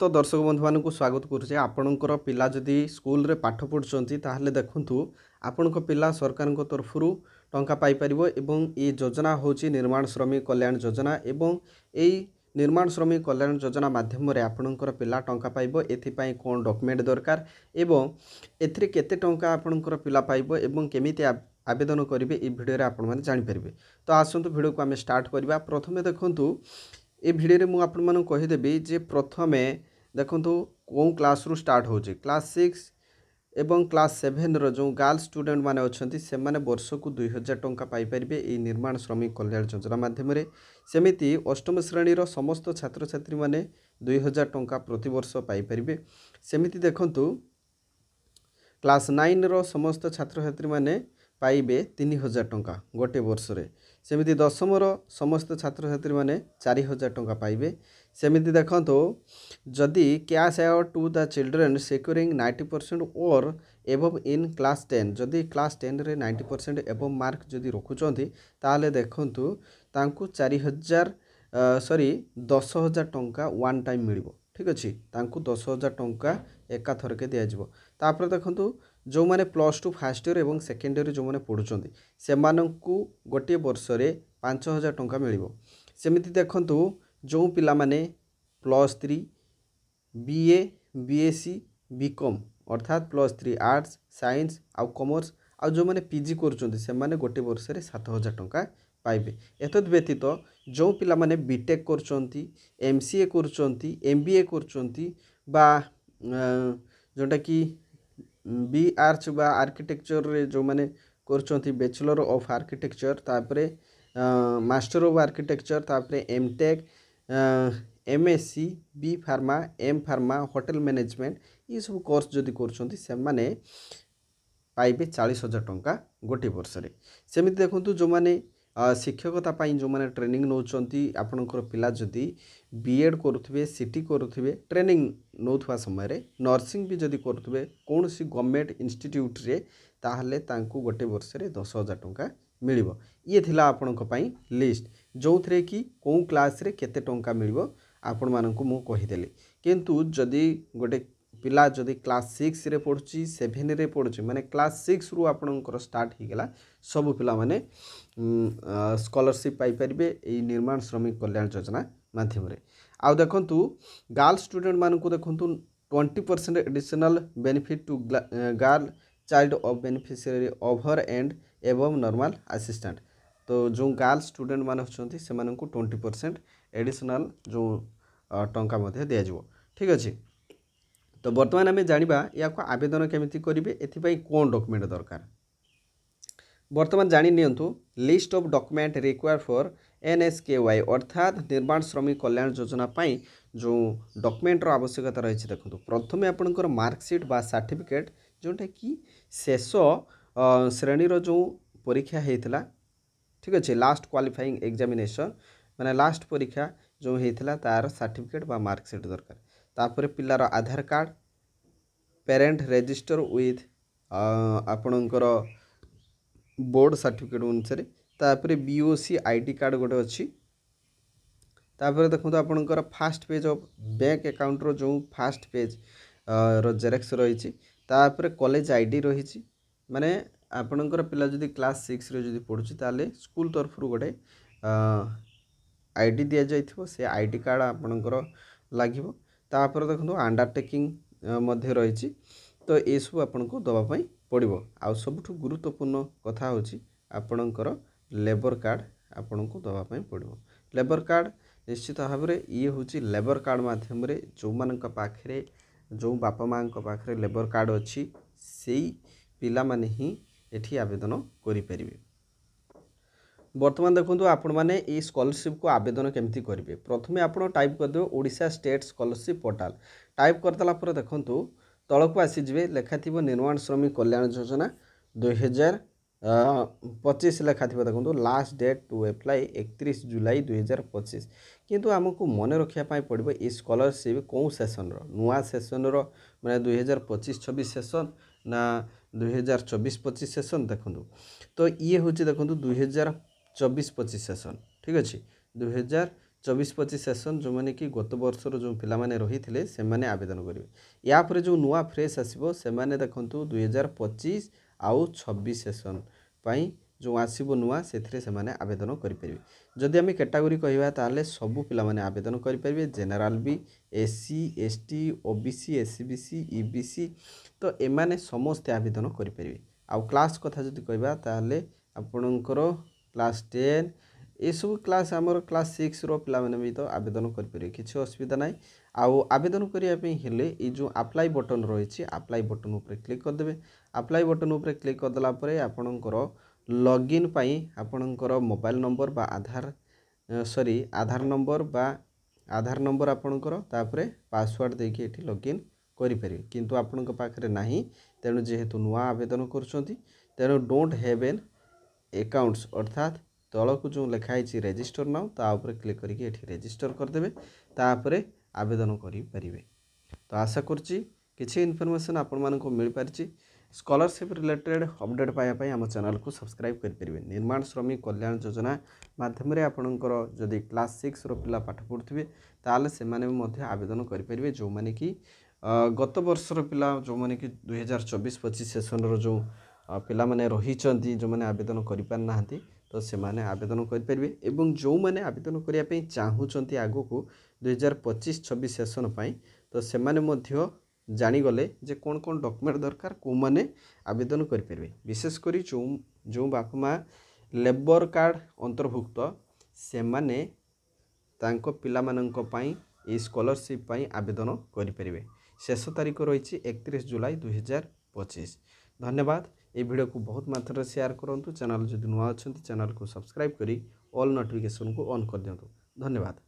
तो दर्शक बंधु मानक स्वागत करुचे आपणकर पिला जदि स्कूल रे पाठ पढ़ुंट ताहले देखंतु आपणक पिला सरकार तरफ टंका पाई परिबो एवं ये योजना होची निर्माण श्रमिक कल्याण योजना एवं यही निर्माण श्रमिक कल्याण योजना माध्यम रे आपणकर पिला टंका पाइबो एथिपाई कोन डॉक्यूमेंट दरकार एवं एथिरे केते टंका आपणकर पिला पाइबो एवं केमिति आवेदन करेंगे ये भिडियो रे आपण माने जानि परिबे। तो आसंतु भिडियो को आमे स्टार्ट करबा। प्रथमे देखंतु ए भिडियो रे मु आपण माने कहिदेबी जे प्रथमे देखंतु कोन क्लास रु स्टार्ट होची क्लास 6 एवं क्लास 7 रो जो गर्ल्स स्टूडेंट माने अछंती से माने वर्ष को 2000 टंका पाई परिबे ए निर्माण श्रमिक कल्याण योजना माध्यम रे। सेमिति अष्टम श्रेणी रो समस्त छात्र छात्री माने 2000 टंका प्रति वर्ष पाई परिबे। सेमिति देखंतु क्लास 9 रो समस्त छात्र छात्री माने पाइबे 3000 टंका गोटे वर्ष रे। सेमिति दशम रो समस्त छात्र छात्री माने 4000 टंका पाइबे। सेमिति देखंतु जदि cash award to the children securing 90% और एबव इन क्लास 10 जदि क्लास 10 रे 90% एबव मार्क जदि रखुचंती ताले देखंतु तांकु 10,000 टंका वन टाइम मिलिबो। ठीक अछि तांकु 10,000 टंका एका थरके दिया जिवो। तापर देखंतु जो माने +2 फर्स्ट ईयर एवं सेकेंड ईयर जो माने पढुचंती सेमानंकु गोटे वर्ष रे 5,000 टंका मिलिबो। सेमिति देखंतु जो पिला माने +3 बीए बीएससी बीकॉम अर्थात +3 आर्ट्स साइंस आउ कॉमर्स आउ जो माने पीजी करूचंती से माने गोटे वर्ष रे 7,000 टंका पाइबे। एतद व्यतीत जो पिला माने बीटेक करूचंती एमसीए करूचंती एमबीए करूचंती बा जोटा कि बी आर्च बा आर्किटेक्चर रे जो माने करूचंती बैचलर ऑफ आर्किटेक्चर तापरे मास्टर ऑफ आर्किटेक्चर तापरे MTech MSc B pharma M pharma hotel management ये सब कोर्स जदि करूचंती से माने पाइबे 40,000 टंका गोटे वर्ष रे। सेमिति देखंतु जो माने शिक्षकता पाई जो माने ट्रेनिंग नौचंती आपनकर पिला जदि बीएड करुथिबे सीटी करुथिबे ट्रेनिंग नौथवा समय रे नर्सिंग भी जदि करुथिबे कोनोसी गवर्नमेंट इंस्टीट्यूट रे ताहले तांकु गोटे वर्ष रे 10,000 टंका मिलिबो। ये थिला आपनक पई लिस्ट जो थरे कि कोन क्लास रे केते टंका मिलिबो आपण मानकु मु कहि देली। किंतु जदि गोटे पिला जदि क्लास 6 रे पढुची 7 रे पढुची माने क्लास 6 रु आपनकर स्टार्ट ही गेला सब पिला माने स्कॉलरशिप पाई परिबे ए निर्माण श्रमिक कल्याण योजना माध्यम रे। आ देखंतु गर्ल्स स्टूडेंट मानकु देखंतु 20% additional benefit to girl child of beneficiary over and एवं नॉर्मल असिस्टेंट। तो जो गर्ल्स स्टूडेंट मान होचंती से मानकु 20% एडिशनल जो टंका मध्ये दिया जिवो। ठीक अछि। तो वर्तमान आम जानिबा या को आवेदन केमिति करिवे एथिपाई कोन डॉक्यूमेंट दरकार। वर्तमान जानि नियंतु list of document required for NSKY अर्थात निर्माण श्रमिक कल्याण योजना पाई जो डॉक्यूमेंट रो आवश्यकता रही देखो। प्रथमे आपनकर मार्कशीट बा सर्टिफिकेट जोटा कि शेष श्रेणी रो जो परीक्षा हेतला। ठीक अच्छे लास्ट क्वालिफाइंग एग्जामिनेशन माने लास्ट परीक्षा जो हेतला तार सर्टिफिकेट बा मार्कशीट दरकार। तापर पिलार आधार कार्ड पेरेंट रजिस्टर विथ आपणकर बोर्ड सर्टिफिकेट अनुसार तापर बीओसी आईडी कार्ड गोटे अच्छी। तापर देखो आपणकर first page of bank account रो जो फास्ट पेज रो जेरेक्स रही। तापर कॉलेज आईडी रही माने आपणकर पिला जदि क्लास 6 रे जदि पढुची ताले स्कूल तरफ रु गोटे आईडी दिया जाइथिबो से आईडी कार्ड आपणकर लागिवो। तापर देखो अंडरटेकिंग मध्य रही। तो ये सब आपन को दवा पई पड़िबो। आ सबठु गुरुत्वपूर्ण कथा होची आपणकर लेबर कार्ड आपन को दवा पई पड़िबो। लेबर कार्ड निश्चित भाव में ये होची लेबर कार्ड माध्यम रे जो मानक पाखरे जो बापा माँ पाखरे लेबर कार्ड अच्छी से पिला माने ही एठी आवेदन करि परिबे। वर्तमान देखो आपण मैंने ये स्कॉलरशिप को आवेदन केमती करेंगे। प्रथमे आप टाइप करदे Odisha state scholarship portal type करदेला पर देखो तलक आसीजे लेखा थी निर्माण श्रमिक कल्याण योजना 2025 लेखा थी देखो लास्ट डेट टू अप्लाई 31 जुलाई 2025। किंतु आमको मन रखापी पड़ो ये स्कॉलरशिप कौ सेसन नुआ सेसन मैंने 2025-26 सेसन ना 2024-25 सेसन देखो। तो ये हूँ देखो 2024-25 सेसन। ठीक अच्छे 24-25 सेसन जो मैंने कि गत वर्षर जो पिलामाने रही से मैंने आवेदन करेंगे। या पर जो नुआ फ्रेश आसो से मैंने देखो 2025 आउ 26 सेसन पाई जो आसो नुआ से आवेदन करेंगे। जदि आम कैटेगोरी कहवा ताले सबू पिलामाने आवेदन करेंगे। जेनेराल भी, SC, ST, OBC, SCBC, EBC तो एमाने समस्ते आवेदन करेंगे। आउ क्लास कथा जदि कहवा ताले आपणकर क्लास 10 ये सब क्लास आमर क्लास 6 रो पिला माने भी तो आवेदन करेंगे, किसी असुविधा ना। आउ आवेदन करने हेले ये जो अप्लाई बटन रही अप्लाई बटन उपर क्लिक करदे। अप्लाई बटन उपर क्लिक करदेला आपणकर लॉगिन पाई आपणकर मोबाइल नंबर बा आधार आधार नंबर बा आधार नंबर आपणकर तापरे पासवर्ड देके एठी लॉगिन करेंगे। किंतु आपण पाखे नहीं तेणु जेहेतु नुआ आवेदन करुँच तेणु डोंट हैव एन अकाउंट्स अर्थात तलक जो लिखाई रेजिस्टर नाउ तापर क्लिक करके रेजिस्टर करदे तापर आवेदन करें। तो आशा करुच्ची किसी इनफॉरमेशन आपण मानक मिल पारिछि। स्कॉलरशिप रिलेटेड अपडेट पाइबापी आम चैनल को सब्सक्राइब करेंगे। निर्माण श्रमिक कल्याण योजना माध्यम आपणकर जदि क्लास 6 रो पिला पाठ पढ़ुवे ताले से माने आवेदन करेंगे। जो मैंने कि गत वर्षर पिला जो मैंने कि 2024-25 सेसन रो जो पिला माने रही जो मैंने आवेदन कर पारना तो से माने आवेदन करेंगे। एवं जो मैंने आवेदन करने चाहूँगी आगो को 2025-26 सेसन पाई तो से माने जानीगले जे कौन कौन डॉक्यूमेंट दरकार को माने आवेदन करेंगे। विशेषकर जो बापा माँ लेबर कार्ड अंतर्भुक्त से माने तांको पिला मानंक पाई ये स्कॉलरशिप पाई आवेदन करेंगे। शेष तारीख रही 31 जुलाई 2025। धन्यवाद। ये वीडियो को बहुत मात्रा शेयर करूँ। चैनल जदि नुआ अच्छा चैनल को सब्सक्राइब करी ऑल नोटिफिकेशन को ऑन कर दिंतु। धन्यवाद।